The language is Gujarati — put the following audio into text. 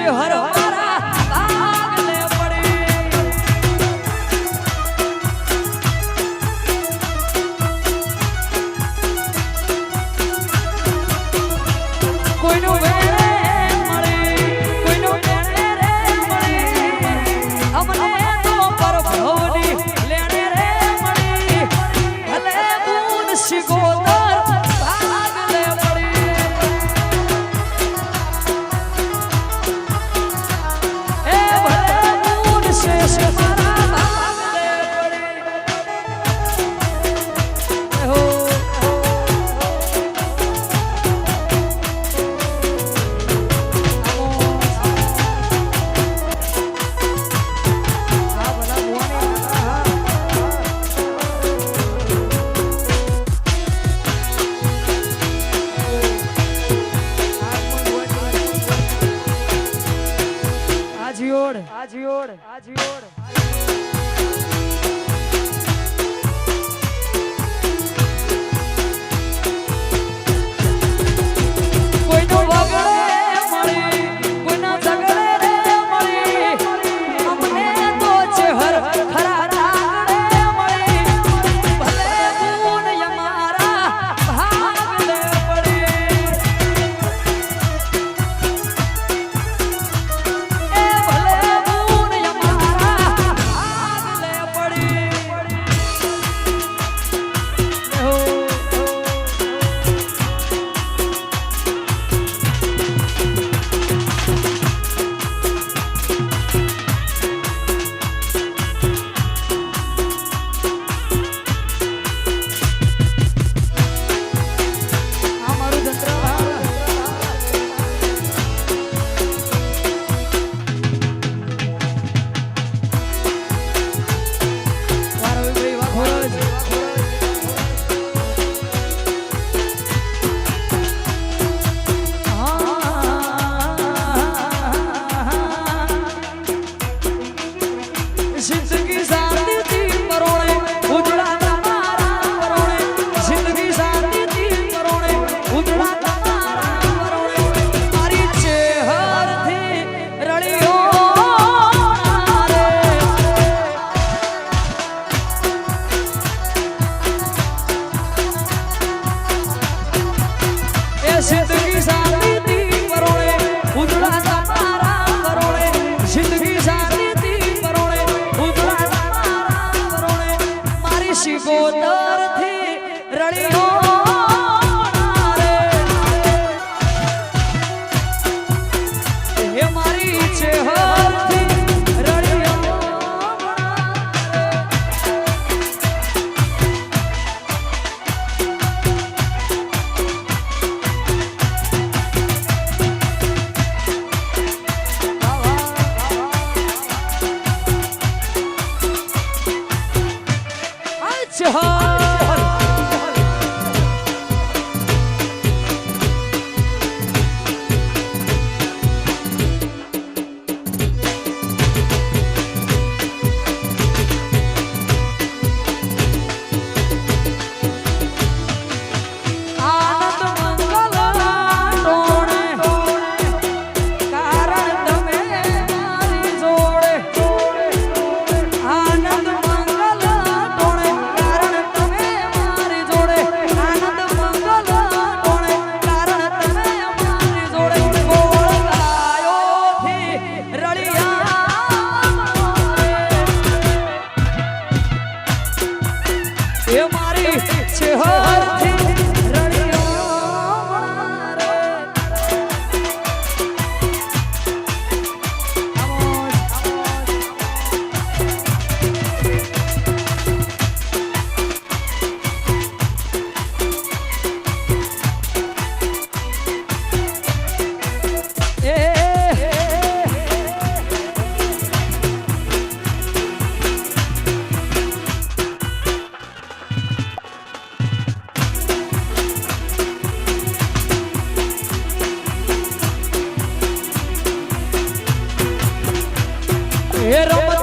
ચહેર મારા ભાગને પડી કોઈનું વેણે મળી કોઈનું વેણે રે મળી અમને તો પરભવની લેણે રે મળી ભલે બૂન શિગોદર ભાગને પડી એ ભલે બૂન શેષ મારા ભાગને પડી હો આજીઓડ કોઈનો વગડે મળી કોઈના ઝગડે રે મળી અમને તો ચહેર ખરા રાગડે મળી ભલે બૂન અમારા ભાગને પડી એ ભલે બૂન અમારા ભાગને પડી હો અમારું તંત્ર જિંદગી શાંતિથી પરોણે ઉજળા તમારા પરોણે જિંદગી શાંતિથી પરોણે ઉજળા તમારા પરોણે મારી ચહેરથી રળિયો રે એ જિંદગી શાંતિથી પરોણે ઉજળા તમારા પરોણે જિંદગી શાંતિથી પરોણે ઉજળા તમારા પરોણે મારી શિગોદરથી રળિયો રે હે મારી ચહેરથી રળિયો હે રમત